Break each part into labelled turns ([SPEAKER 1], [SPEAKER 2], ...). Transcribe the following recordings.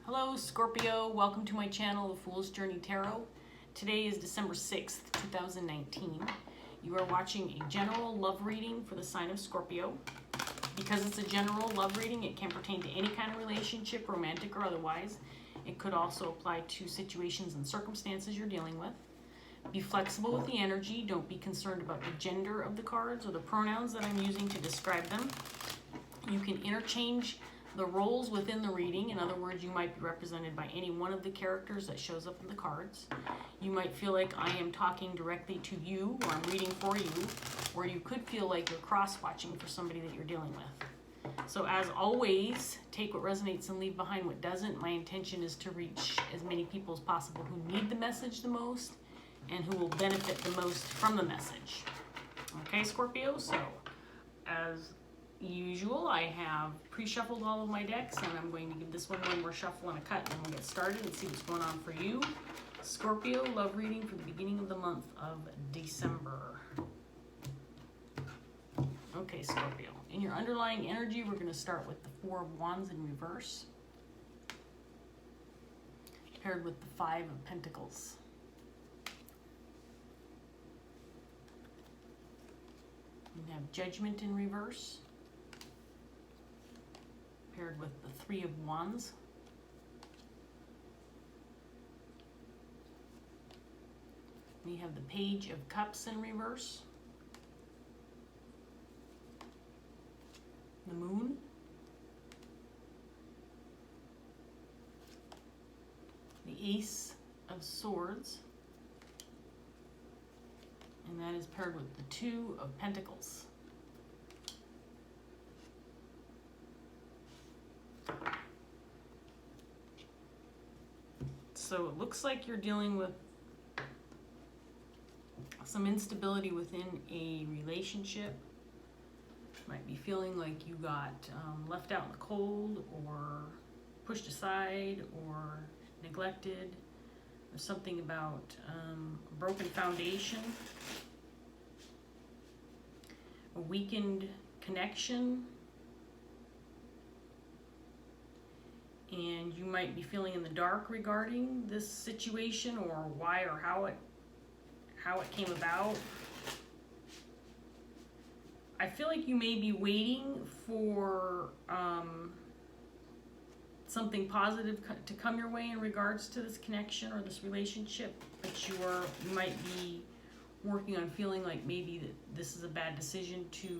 [SPEAKER 1] Hello Scorpio, welcome to my channel, The Fool's Journey Tarot. Today is December 6th, 2019. You are watching a general love reading for the sign of Scorpio. Because it's a general love reading, it can pertain to any kind of relationship, romantic or otherwise. It could also apply to situations and circumstances you're dealing with. Be flexible with the energy. Don't be concerned about the gender of the cards or the pronouns that I'm using to describe them. You can interchange the roles within the reading. In other words, you might be represented by any one of the characters that shows up in the cards. You might feel like I am talking directly to you, or I'm reading for you, or you could feel like you're cross-watching for somebody that you're dealing with. So as always, take what resonates and leave behind what doesn't. My intention is to reach as many people as possible who need the message the most and who will benefit the most from the message. Okay, Scorpio, so as usual, I have pre-shuffled all of my decks, and I'm going to give this one more shuffle and a cut, and then we'll get started and see what's going on for you. Scorpio, love reading for the beginning of the month of December. Okay, Scorpio, in your underlying energy, we're going to start with the Four of Wands in reverse, paired with the Five of Pentacles. We have Judgment in reverse, paired with the Three of Wands. We have the Page of Cups in reverse, the Moon, the Ace of Swords, and that is paired with the Two of Pentacles. So it looks like you're dealing with some instability within a relationship. Might be feeling like you got left out in the cold, or pushed aside, or neglected. There's something about a broken foundation, a weakened connection, and you might be feeling in the dark regarding this situation, or why or how it came about. I feel like you may be waiting for something positive to come your way in regards to this connection or this relationship, but you might be working on feeling like maybe that this is a bad decision to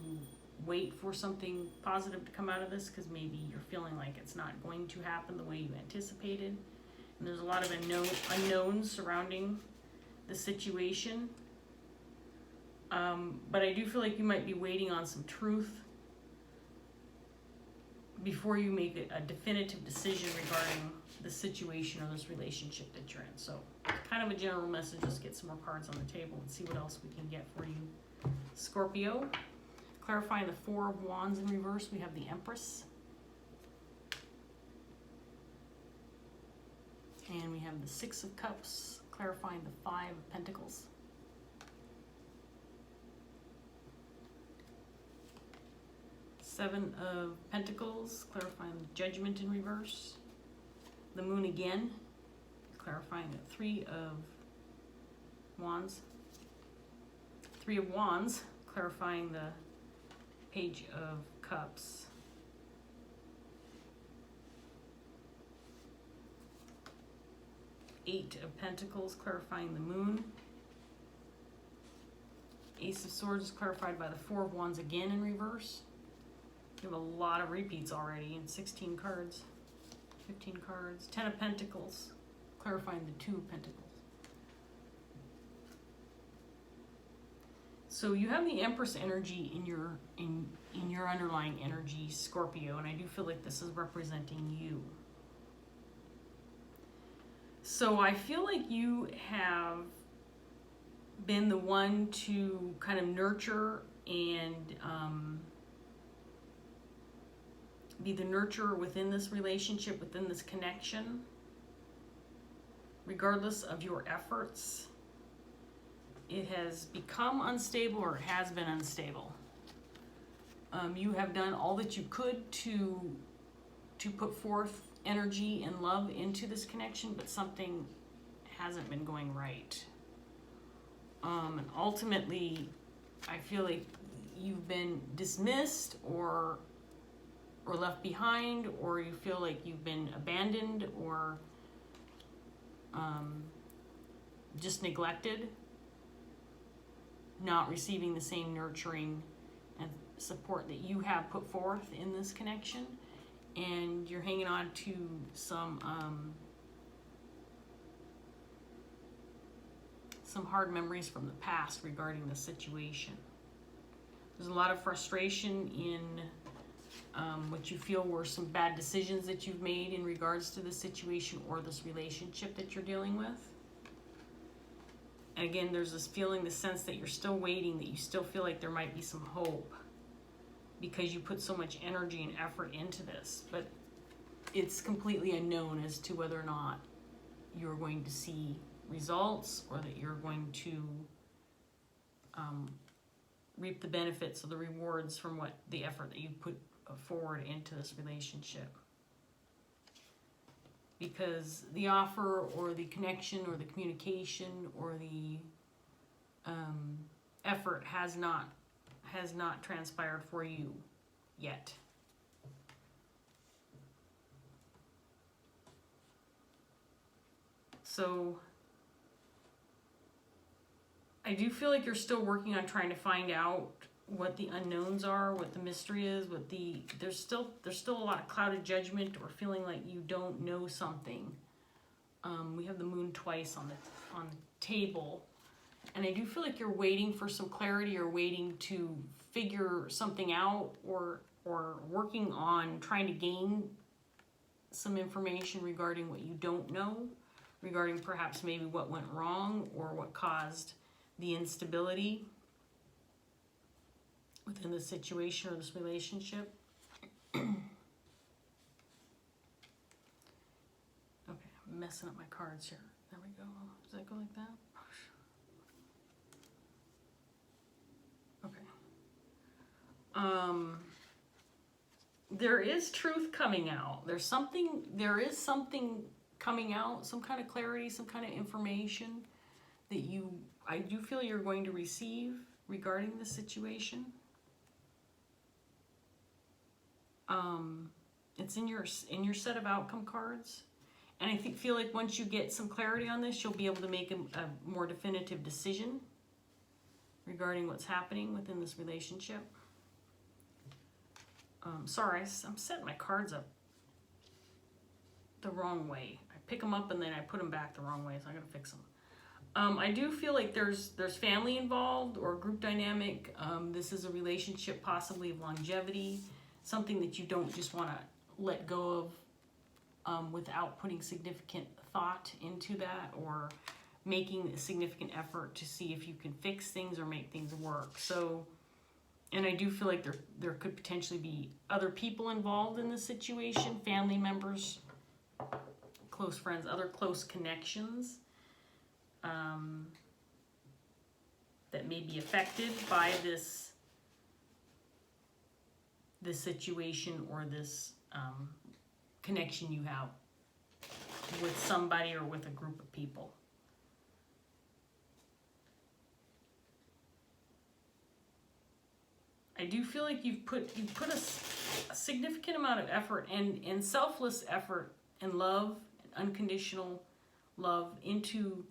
[SPEAKER 1] wait for something positive to come out of this, because maybe you're feeling like it's not going to happen the way you anticipated, and there's a lot of unknowns surrounding the situation. But I do feel like you might be waiting on some truth before you make a definitive decision regarding the situation or this relationship that you're in. So kind of a general message. Let's get some more cards on the table and see what else we can get for you, Scorpio. Clarifying the Four of Wands in reverse, we have the Empress. And we have the Six of Cups, clarifying the Five of Pentacles. Seven of Pentacles, clarifying the Judgment in reverse. The Moon again, clarifying the Three of Wands. Three of Wands, clarifying the Page of Cups. Eight of Pentacles, clarifying the Moon. Ace of Swords is clarified by the Four of Wands again in reverse. You have a lot of repeats already in 16 cards, 15 cards. 10 of Pentacles, clarifying the Two of Pentacles. So you have the Empress energy in your underlying energy, Scorpio, and I do feel like this is representing you. So I feel like you have been the one to kind of nurture and be the nurturer within this relationship, within this connection, regardless of your efforts. It has become unstable, or it has been unstable. You have done all that you could to put forth energy and love into this connection, but something hasn't been going right. And ultimately, I feel like you've been dismissed or left behind, or you feel like you've been abandoned or just neglected, not receiving the same nurturing and support that you have put forth in this connection, and you're hanging on to some hard memories from the past regarding the situation. There's a lot of frustration in what you feel were some bad decisions that you've made in regards to the situation or this relationship that you're dealing with. And again, there's this feeling, the sense that you're still waiting, that you still feel like there might be some hope because you put so much energy and effort into this. But it's completely unknown as to whether or not you're going to see results or that you're going to reap the benefits or the rewards from the effort that you put forward into this relationship. Because the offer or the connection or the communication or the effort has not transpired for you yet. So I do feel like you're still working on trying to find out what the unknowns are, what the mystery is, there's still a lot of clouded judgment or feeling like you don't know something. We have the moon twice on the table, and I do feel like you're waiting for some clarity or waiting to figure something out or working on trying to gain some information regarding what you don't know, regarding perhaps maybe what went wrong or what caused the instability within the situation or this relationship. Okay, I'm messing up my cards here. There we go. Does that go like that? Okay. There is truth coming out. There is something coming out, some kind of clarity, some kind of information that I do feel you're going to receive regarding the situation. It's in your set of outcome cards, and I feel like once you get some clarity on this, you'll be able to make a more definitive decision regarding what's happening within this relationship. Sorry, I'm setting my cards up the wrong way. I pick them up and then I put them back the wrong way, so I gotta fix them. I do feel like there's family involved or group dynamic. This is a relationship possibly of longevity, something that you don't just want to let go of without putting significant thought into that or making a significant effort to see if you can fix things or make things work. So, and I do feel like there could potentially be other people involved in this situation, family members, close friends, other close connections that may be affected by this situation or this connection you have with somebody or with a group of people. I do feel like you've put a significant amount of effort and selfless effort and love, unconditional love into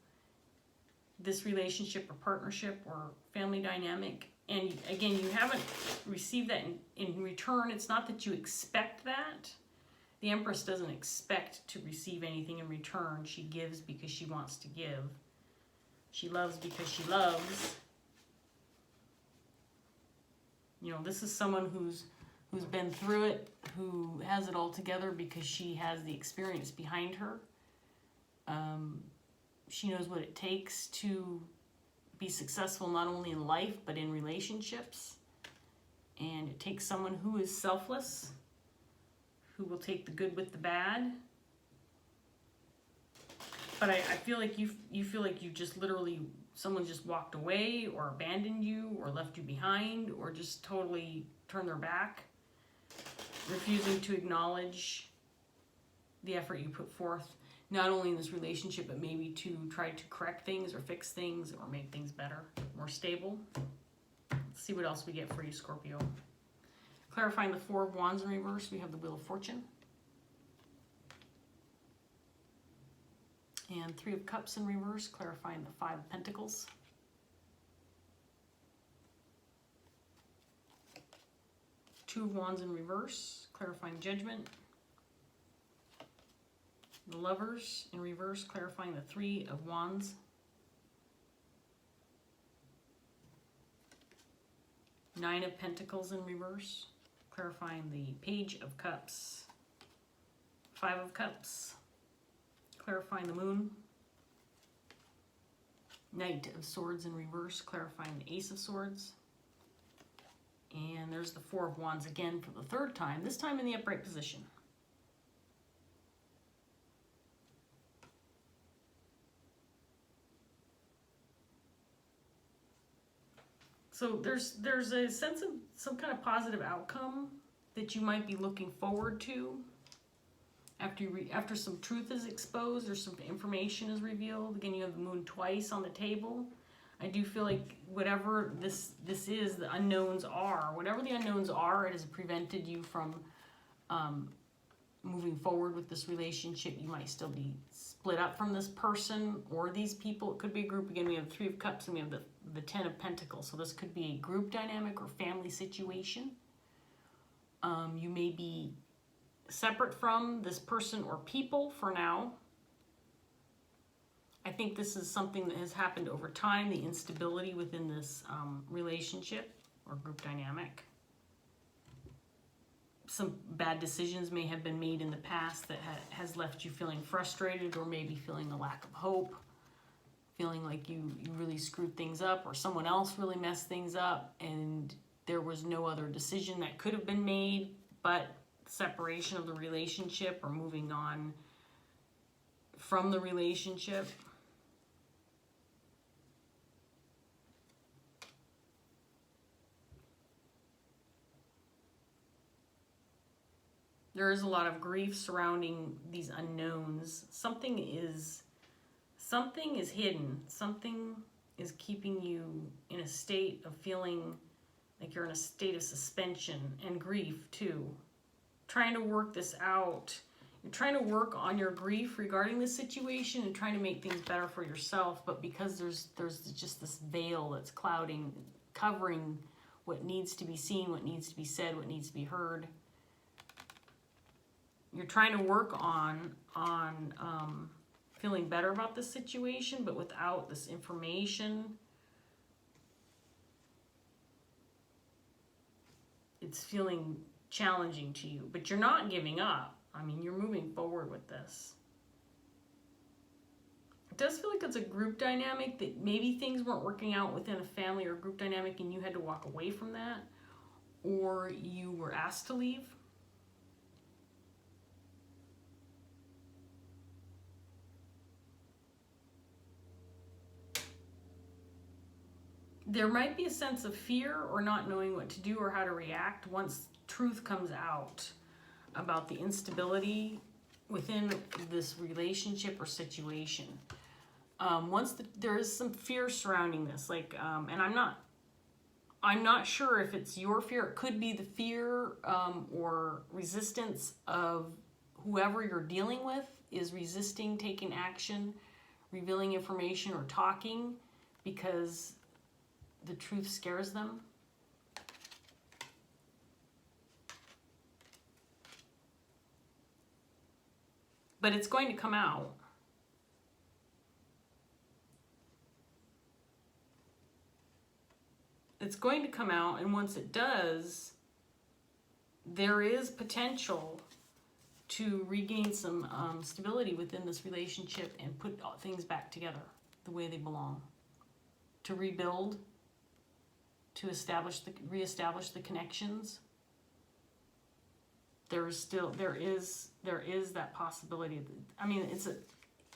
[SPEAKER 1] this relationship or partnership or family dynamic. And again, you haven't received that in return. It's not that you expect that. The Empress doesn't expect to receive anything in return. She gives because she wants to give. She loves because she loves. You know, this is someone who's been through it, who has it all together because she has the experience behind her. She knows what it takes to be successful not only in life but in relationships. And it takes someone who is selfless, who will take the good with the bad. But I feel like you feel like you just literally, someone just walked away or abandoned you or left you behind or just totally turned their back, refusing to acknowledge the effort you put forth, not only in this relationship, but maybe to try to correct things or fix things or make things better, more stable. Let's see what else we get for you, Scorpio. Clarifying the Four of Wands in reverse, we have the Wheel of Fortune. And Three of Cups in reverse, clarifying the Five of Pentacles. Two of Wands in reverse, clarifying Judgment. The Lovers in reverse, clarifying the Three of Wands. Nine of Pentacles in reverse, clarifying the Page of Cups. Five of Cups, clarifying the Moon. Knight of Swords in reverse, clarifying the Ace of Swords. And there's the Four of Wands again for the third time, this time in the upright position. So there's a sense of some kind of positive outcome that you might be looking forward to after some truth is exposed or some information is revealed. Again, you have the Moon twice on the table. I do feel like whatever this is, the unknowns are, whatever the unknowns are, it has prevented you from moving forward with this relationship. You might still be split up from this person or these people. It could be a group. Again, we have the Three of Cups and we have the Ten of Pentacles. So this could be a group dynamic or family situation. You may be separate from this person or people for now. I think this is something that has happened over time, the instability within this relationship or group dynamic. Some bad decisions may have been made in the past that has left you feeling frustrated or maybe feeling a lack of hope, feeling like you really screwed things up or someone else really messed things up and there was no other decision that could have been made but separation of the relationship or moving on from the relationship. There is a lot of grief surrounding these unknowns. Something is hidden. Something is keeping you in a state of feeling like you're in a state of suspension and grief too. Trying to work this out. You're trying to work on your grief regarding the situation and trying to make things better for yourself, but because there's just this veil that's covering what needs to be seen, what needs to be said, what needs to be heard. You're trying to work on feeling better about this situation, but without this information, it's feeling challenging to you. But you're not giving up. I mean, you're moving forward with this. It does feel like it's a group dynamic, that maybe things weren't working out within a family or group dynamic and you had to walk away from that, or you were asked to leave. There might be a sense of fear or not knowing what to do or how to react once truth comes out about the instability within this relationship or situation. There is some fear surrounding this, like, and I'm not sure if it's your fear. It could be the fear or resistance of whoever you're dealing with is resisting taking action, revealing information, or talking because the truth scares them. But it's going to come out. It's going to come out, and once it does, there is potential to regain some stability within this relationship and put things back together the way they belong. To rebuild, to reestablish the connections. There is that possibility. I mean,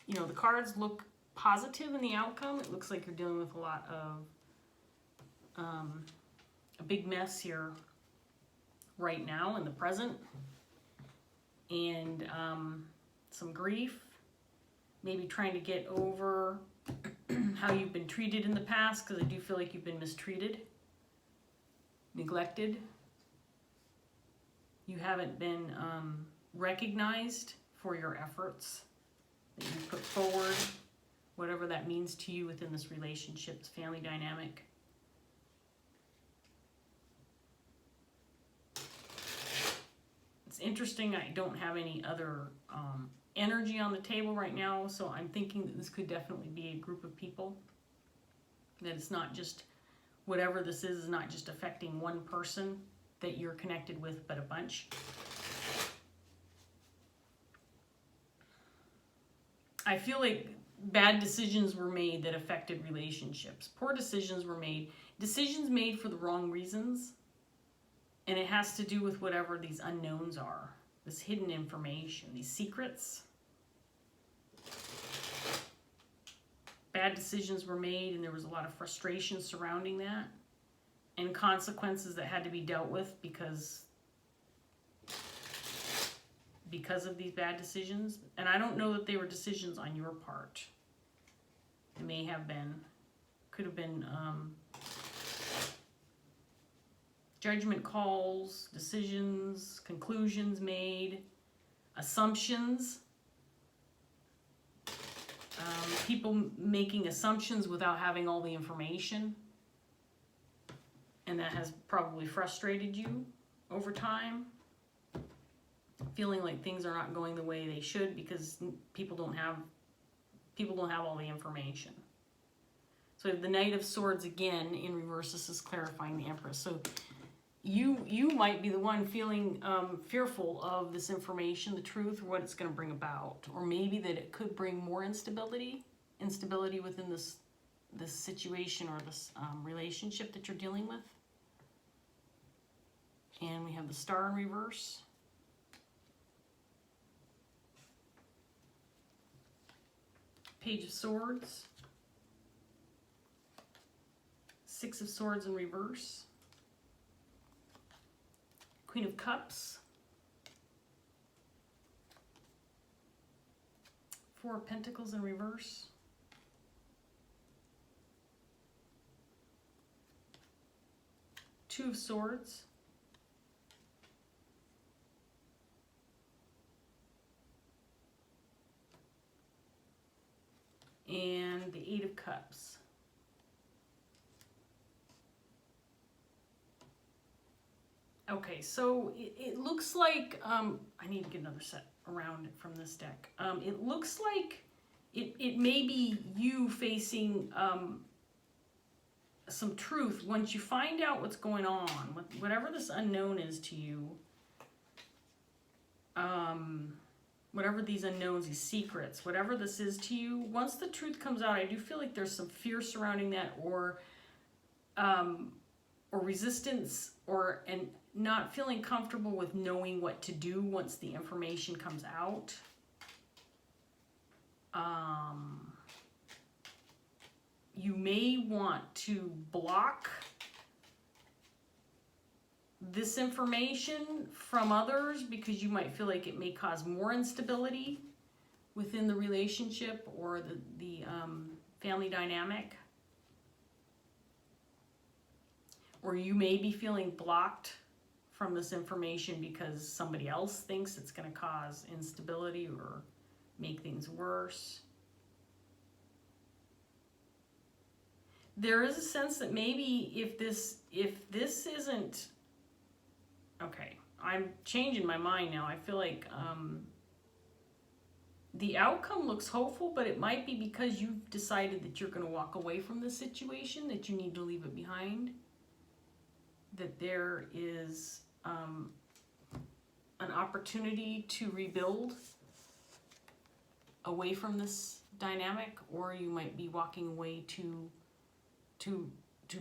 [SPEAKER 1] the cards look positive in the outcome. It looks like you're dealing with a lot of a big mess here right now in the present, and some grief, maybe trying to get over how you've been treated in the past, because I do feel like you've been mistreated, neglected. You haven't been recognized for your efforts that you put forward, whatever that means to you within this relationship, this family dynamic. It's interesting, I don't have any other energy on the table right now, so I'm thinking that this could definitely be a group of people. That it's not just, whatever this is not just affecting one person that you're connected with, but a bunch. I feel like bad decisions were made that affected relationships. Poor decisions were made. Decisions made for the wrong reasons. And it has to do with whatever these unknowns are. This hidden information, these secrets. Bad decisions were made and there was a lot of frustration surrounding that. And consequences that had to be dealt with because of these bad decisions. And I don't know that they were decisions on your part. It may have been, could have been judgment calls, decisions, conclusions made, assumptions. People making assumptions without having all the information. And that has probably frustrated you over time. Feeling like things are not going the way they should because people don't have all the information. So the Knight of Swords again in reverse. This is clarifying the Empress. So you might be the one feeling fearful of this information, the truth, or what it's going to bring about, or maybe that it could bring more instability within this situation or this relationship that you're dealing with. And we have the Star in reverse. Page of Swords. Six of Swords in reverse. Queen of Cups. Four of Pentacles in reverse. Two of Swords. And the Eight of Cups. Okay, so it looks like, I need to get another set around it from this deck. It looks like it may be you facing some truth once you find out what's going on, whatever this unknown is to you. Whatever these unknowns, these secrets, whatever this is to you, once the truth comes out, I do feel like there's some fear surrounding that, or resistance, and not feeling comfortable with knowing what to do once the information comes out. You may want to block this information from others because you might feel like it may cause more instability within the relationship or the family dynamic. Or you may be feeling blocked from this information because somebody else thinks it's going to cause instability or make things worse. There is a sense that maybe if this isn't, okay, I'm changing my mind now. I feel like the outcome looks hopeful, but it might be because you've decided that you're going to walk away from this situation, that you need to leave it behind, that there is an opportunity to rebuild away from this dynamic, or you might be walking away to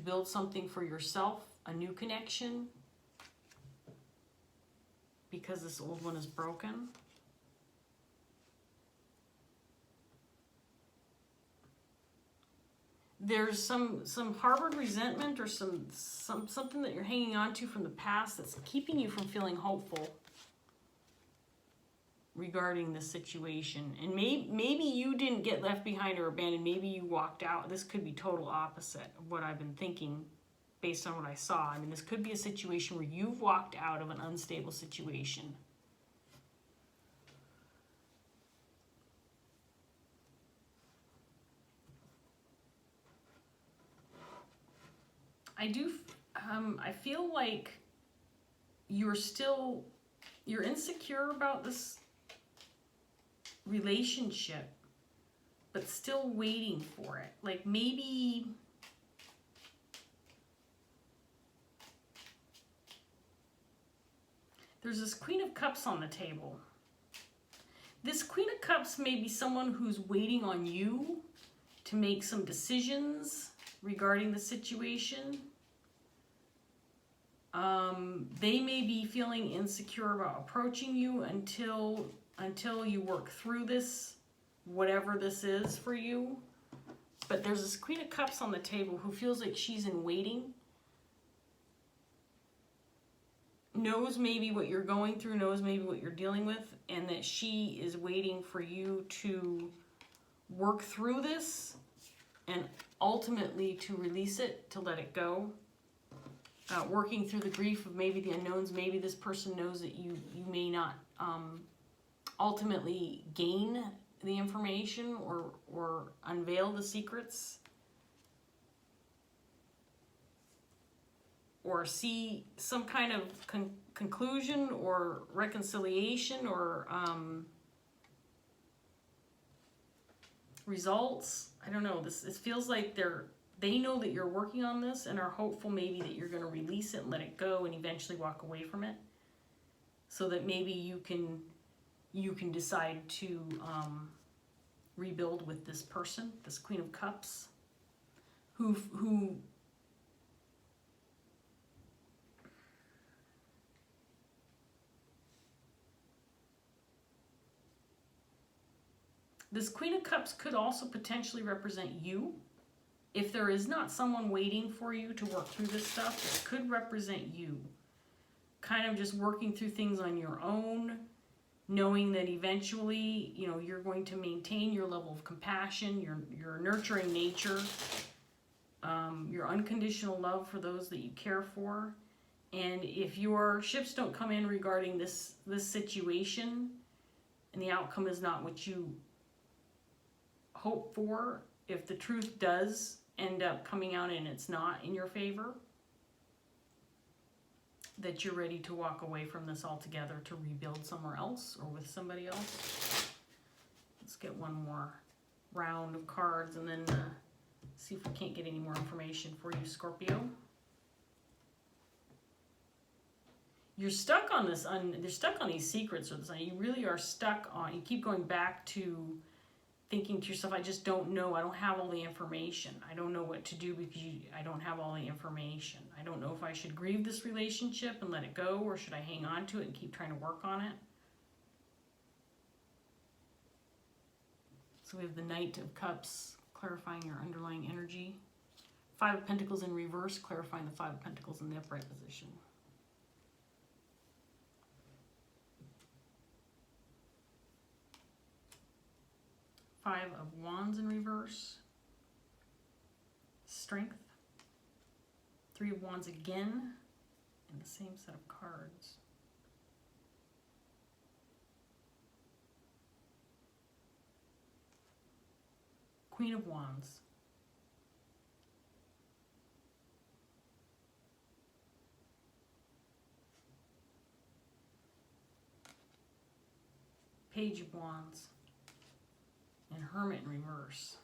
[SPEAKER 1] build something for yourself, a new connection, because this old one is broken. There's some harbored resentment or something that you're hanging on to from the past that's keeping you from feeling hopeful regarding the situation. And maybe you didn't get left behind or abandoned. Maybe you walked out. This could be total opposite of what I've been thinking based on what I saw. I mean, this could be a situation where you've walked out of an unstable situation. I feel like you're insecure about this relationship, but still waiting for it. Like maybe there's this Queen of Cups on the table. This Queen of Cups may be someone who's waiting on you to make some decisions regarding the situation. They may be feeling insecure about approaching you until you work through this, whatever this is for you. But there's this Queen of Cups on the table who feels like she's in waiting. Knows maybe what you're going through, knows maybe what you're dealing with, and that she is waiting for you to work through this and ultimately to release it, to let it go. Working through the grief of maybe the unknowns. Maybe this person knows that you may not ultimately gain the information or unveil the secrets or see some kind of conclusion or reconciliation or results. I don't know. This feels like they know that you're working on this and are hopeful maybe that you're going to release it and let it go and eventually walk away from it, so that maybe you can decide to rebuild with this person, this Queen of Cups, who this Queen of Cups could also potentially represent you. If there is not someone waiting for you to work through this stuff, it could represent you. Kind of just working through things on your own, knowing that eventually, you know, you're going to maintain your level of compassion, your nurturing nature, your unconditional love for those that you care for. And if your ships don't come in regarding this situation and the outcome is not what you hope for, if the truth does end up coming out and it's not in your favor, that you're ready to walk away from this altogether to rebuild somewhere else or with somebody else. Let's get one more round of cards and then see if we can't get any more information for you, Scorpio. You're stuck on this, you're stuck on these secrets, or this. You really are stuck on, you keep going back to thinking to yourself, I just don't know. I don't have all the information. I don't know what to do because I don't have all the information. I don't know if I should grieve this relationship and let it go, or should I hang on to it and keep trying to work on it? So we have the Knight of Cups, clarifying your underlying energy. Five of Pentacles in reverse, clarifying the Five of Pentacles in the upright position. Five of Wands in reverse, Strength. Three of Wands again, in the same set of cards. Queen of Wands. Page of Wands. And Hermit in reverse.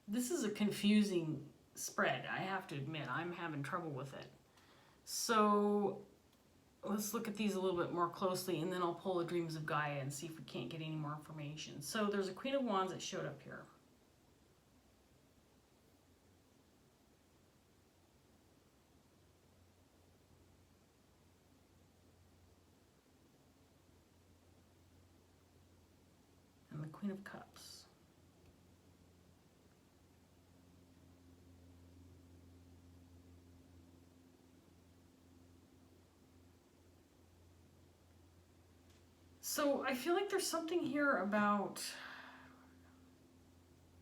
[SPEAKER 1] This is a confusing spread, I have to admit. I'm having trouble with it. So let's look at these a little bit more closely, and then I'll pull the Dreams of Gaia and see if we can't get any more information. So there's a Queen of Wands that showed up here. And the Queen of Cups. So I feel like there's something here about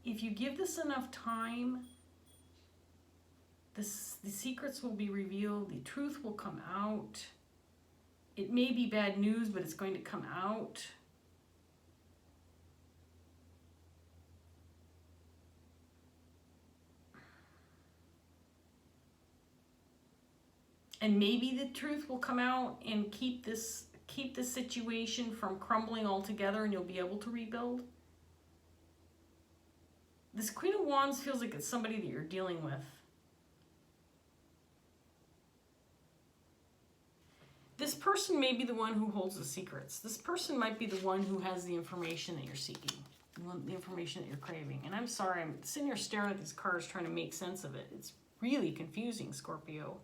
[SPEAKER 1] if you give this enough time, the secrets will be revealed, the truth will come out. It may be bad news, but it's going to come out. And maybe the truth will come out and keep this situation from crumbling altogether, and you'll be able to rebuild. This Queen of Wands feels like it's somebody that you're dealing with. This person may be the one who holds the secrets. This person might be the one who has the information that you're seeking, the information that you're craving. And I'm sorry, I'm sitting here staring at these cards trying to make sense of it. It's really confusing, Scorpio.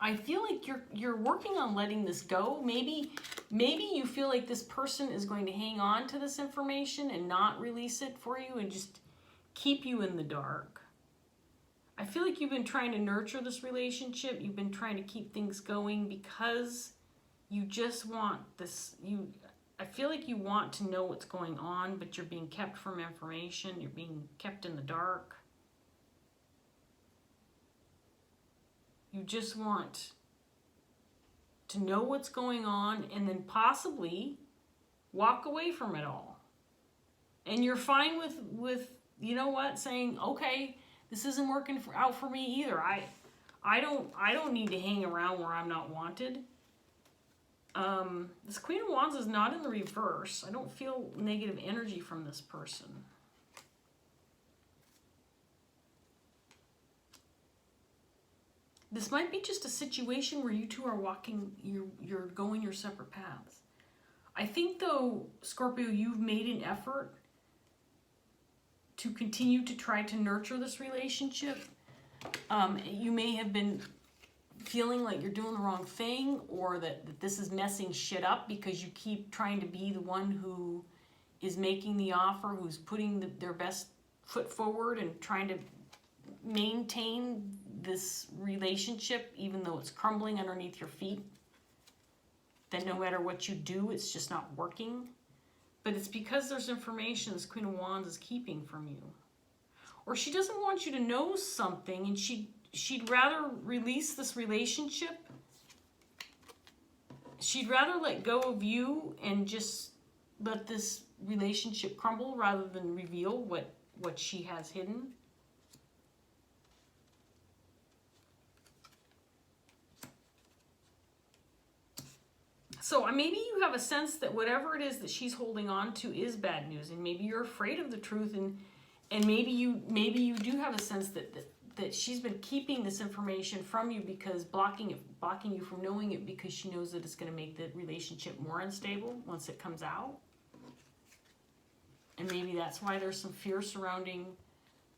[SPEAKER 1] I feel like you're working on letting this go. Maybe you feel like this person is going to hang on to this information and not release it for you and just keep you in the dark. I feel like you've been trying to nurture this relationship. You've been trying to keep things going because you just want this. I feel like you want to know what's going on, but you're being kept from information. You're being kept in the dark. You just want to know what's going on and then possibly walk away from it all. And you're fine with you know what, saying, okay, this isn't working out for me either. I don't need to hang around where I'm not wanted. This Queen of Wands is not in the reverse. I don't feel negative energy from this person. This might be just a situation where you two are walking, you're going your separate paths. I think, though, Scorpio, you've made an effort to continue to try to nurture this relationship. You may have been feeling like you're doing the wrong thing, or that this is messing shit up because you keep trying to be the one who is making the offer, who's putting their best foot forward and trying to maintain this relationship even though it's crumbling underneath your feet. That no matter what you do, it's just not working. But it's because there's information this Queen of Wands is keeping from you. Or she doesn't want you to know something, and she'd rather release this relationship. She'd rather let go of you and just let this relationship crumble rather than reveal what she has hidden. So maybe you have a sense that whatever it is that she's holding on to is bad news, and maybe you're afraid of the truth, and maybe you do have a sense that she's been keeping this information from you because blocking you from knowing it because she knows that it's going to make the relationship more unstable once it comes out. And maybe that's why there's some fear surrounding,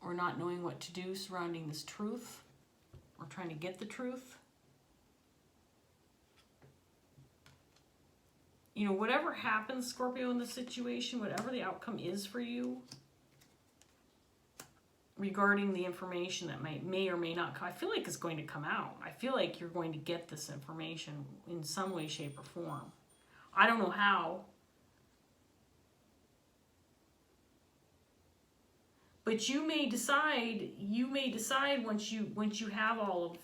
[SPEAKER 1] or not knowing what to do surrounding this truth, or trying to get the truth. You know, whatever happens, Scorpio, in this situation, whatever the outcome is for you regarding the information that may or may not come, I feel like it's going to come out. I feel like you're going to get this information in some way, shape, or form. I don't know how. But you may decide once you have all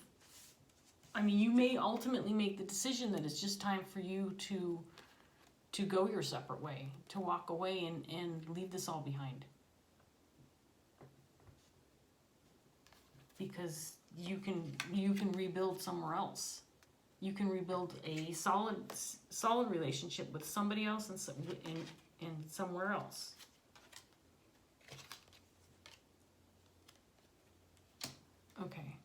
[SPEAKER 1] of, you may ultimately make the decision that it's just time for you to go your separate way, to walk away and leave this all behind. Because you can rebuild somewhere else. You can rebuild a solid relationship with somebody else and somewhere else. Okay.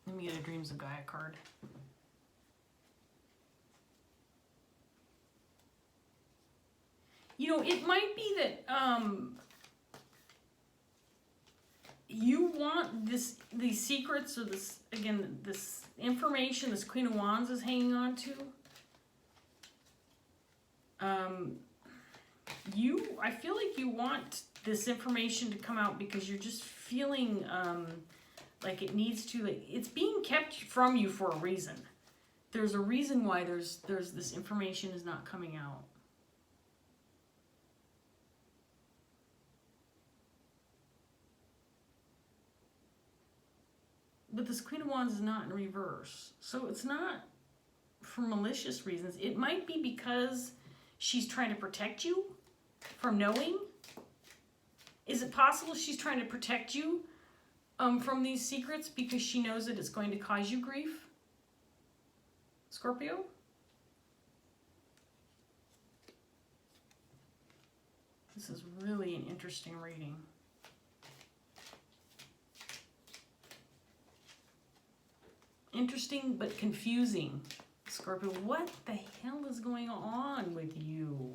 [SPEAKER 1] Let me get a Dreams of Gaia card. You know, it might be that you want these secrets, or this information this Queen of Wands is hanging on to. I feel like you want this information to come out because you're just feeling Like it needs to, like, it's being kept from you for a reason. There's a reason why there's this information is not coming out. But this Queen of Wands is not in reverse. So it's not for malicious reasons. It might be because she's trying to protect you from knowing. Is it possible she's trying to protect you from these secrets because she knows that it's going to cause you grief? Scorpio? This is really an interesting reading. Interesting but confusing. Scorpio, what the hell is going on with you?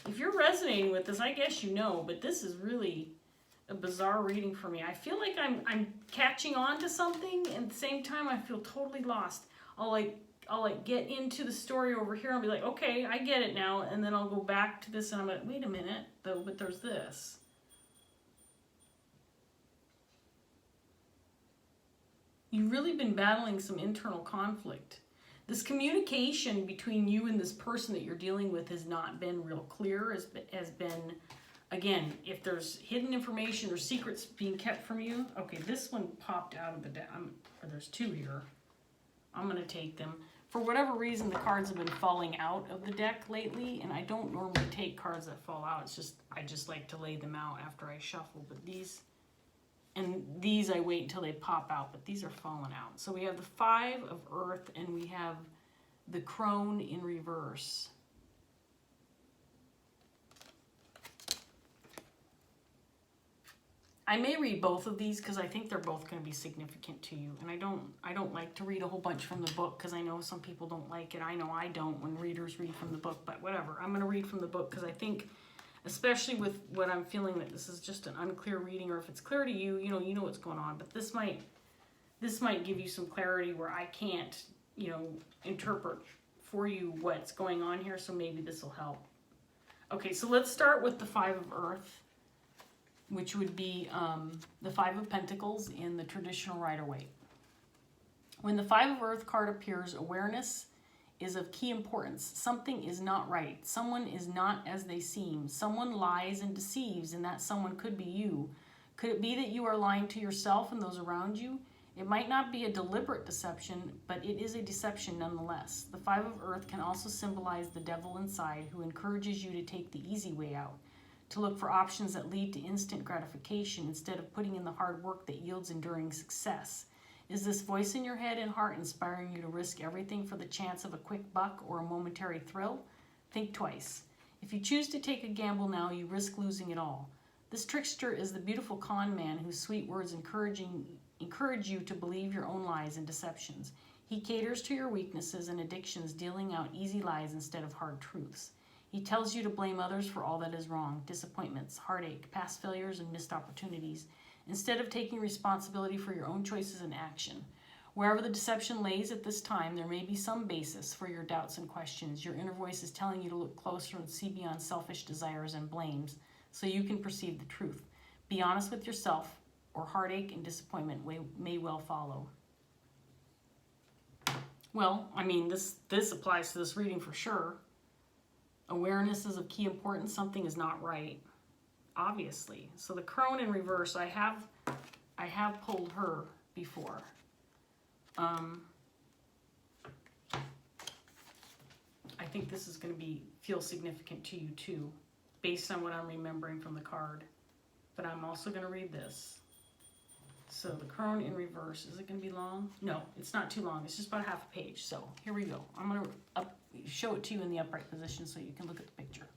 [SPEAKER 1] If you're resonating with this, I guess you know, but this is really a bizarre reading for me. I feel like I'm catching on to something, and at the same time I feel totally lost. I'll get into the story over here and be like, okay, I get it now, and then I'll go back to this and I'm like, wait a minute, though, but there's this. You've really been battling some internal conflict. This communication between you and this person that you're dealing with has not been real clear, has been, again, if there's hidden information or secrets being kept from you. Okay, this one popped out of the deck, or there's two here. I'm going to take them. For whatever reason, the cards have been falling out of the deck lately, and I don't normally take cards that fall out. It's just, I just like to lay them out after I shuffle, but these I wait until they pop out, but these are falling out. So we have the Five of Earth, and we have the Crone in reverse. I may read both of these because I think they're both going to be significant to you. And I don't like to read a whole bunch from the book because I know some people don't like it. I know I don't when readers read from the book, but whatever. I'm going to read from the book because I think, especially with what I'm feeling, that this is just an unclear reading, or if it's clear to you, you know what's going on. But this might give you some clarity where I can't, interpret for you what's going on here. So maybe this will help. Okay, so let's start with the Five of Earth, which would be the Five of Pentacles in the traditional Rider-Waite. When the Five of Earth card appears, awareness is of key importance. Something is not right. Someone is not as they seem. Someone lies and deceives, and that someone could be you. Could it be that you are lying to yourself and those around you? It might not be a deliberate deception, but it is a deception nonetheless. The Five of Earth can also symbolize the devil inside, who encourages you to take the easy way out, to look for options that lead to instant gratification instead of putting in the hard work that yields enduring success. Is this voice in your head and heart inspiring you to risk everything for the chance of a quick buck or a momentary thrill? Think twice. If you choose to take a gamble now, you risk losing it all. This trickster is the beautiful con man whose sweet words encourage you to believe your own lies and deceptions. He caters to your weaknesses and addictions, dealing out easy lies instead of hard truths. He tells you to blame others for all that is wrong, disappointments, heartache, past failures, and missed opportunities, instead of taking responsibility for your own choices and action. Wherever the deception lays at this time, there may be some basis for your doubts and questions. Your inner voice is telling you to look closer and see beyond selfish desires and blames so you can perceive the truth. Be honest with yourself, or heartache and disappointment may well follow. Well, I mean, this applies to this reading for sure. Awareness is of key importance. Something is not right, obviously. So the Crone in reverse, I have pulled her before. I think this is going to feel significant to you too, based on what I'm remembering from the card. But I'm also going to read this. So the Crone in reverse, is it going to be long? No, it's not too long. It's just about half a page. So here we go. I'm going to show it to you in the upright position so you can look at the picture.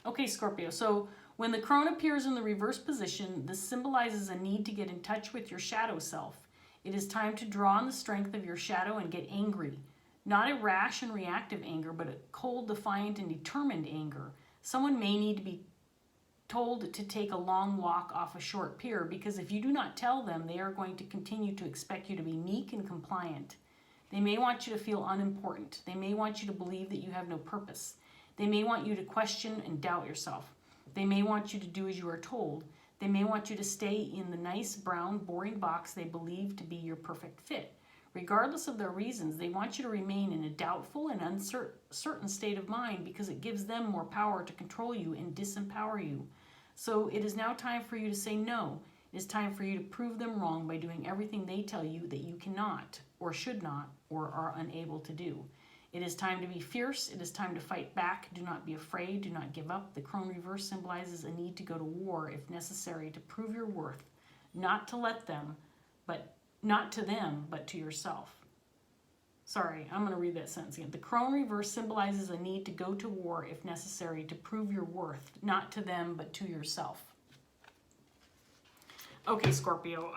[SPEAKER 1] Okay, Scorpio. So when the Crone appears in the reverse position, this symbolizes a need to get in touch with your shadow self. It is time to draw on the strength of your shadow and get angry. Not a rash and reactive anger, but a cold, defiant, and determined anger. Someone may need to be told to take a long walk off a short pier, because if you do not tell them, they are going to continue to expect you to be meek and compliant. They may want you to feel unimportant. They may want you to believe that you have no purpose. They may want you to question and doubt yourself. They may want you to do as you are told. They may want you to stay in the nice, brown, boring box they believe to be your perfect fit. Regardless of their reasons, they want you to remain in a doubtful and uncertain state of mind because it gives them more power to control you and disempower you. So it is now time for you to say no. It is time for you to prove them wrong by doing everything they tell you that you cannot, or should not, or are unable to do. It is time to be fierce. It is time to fight back. Do not be afraid. Do not give up. The crone reverse symbolizes a need to go to war if necessary to prove your worth, not to them, but to yourself. Sorry, I'm going to read that sentence again. The crone reverse symbolizes a need to go to war if necessary to prove your worth, not to them, but to yourself. Okay, Scorpio,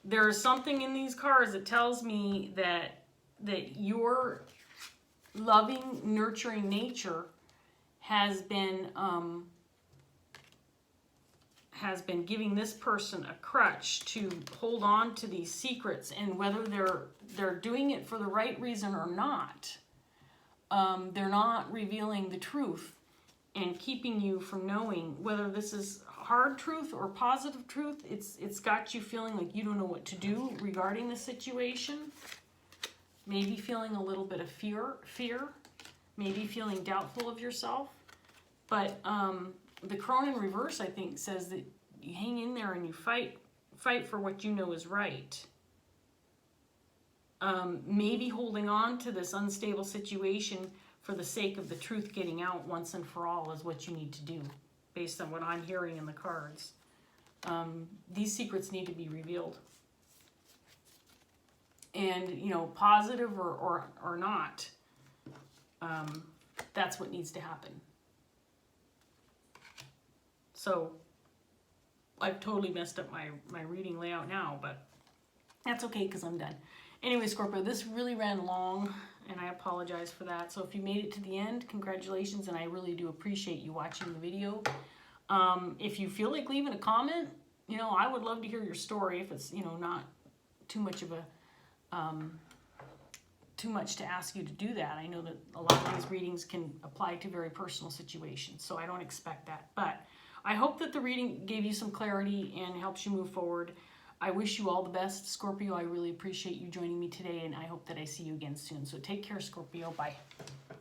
[SPEAKER 1] there is something in these cards that tells me that your loving, nurturing nature has been giving this person a crutch to hold on to these secrets, and whether they're doing it for the right reason or not, they're not revealing the truth and keeping you from knowing whether this is hard truth or positive truth. It's got you feeling like you don't know what to do regarding the situation. Maybe feeling a little bit of fear, maybe feeling doubtful of yourself. But the crone in reverse, I think, says that you hang in there and you fight for what you know is right. Maybe holding on to this unstable situation for the sake of the truth getting out once and for all is what you need to do, based on what I'm hearing in the cards. These secrets need to be revealed. And, you know, positive or not, that's what needs to happen. So, I've totally messed up my reading layout now, but that's okay because I'm done. Anyway, Scorpio, this really ran long, and I apologize for that. So if you made it to the end, congratulations, and I really do appreciate you watching the video. If you feel like leaving a comment, you know, I would love to hear your story if it's, you know, not too much of a too much to ask you to do that. I know that a lot of these readings can apply to very personal situations, so I don't expect that. But I hope that the reading gave you some clarity and helps you move forward. I wish you all the best, Scorpio. I really appreciate you joining me today, and I hope that I see you again soon. So take care, Scorpio. Bye.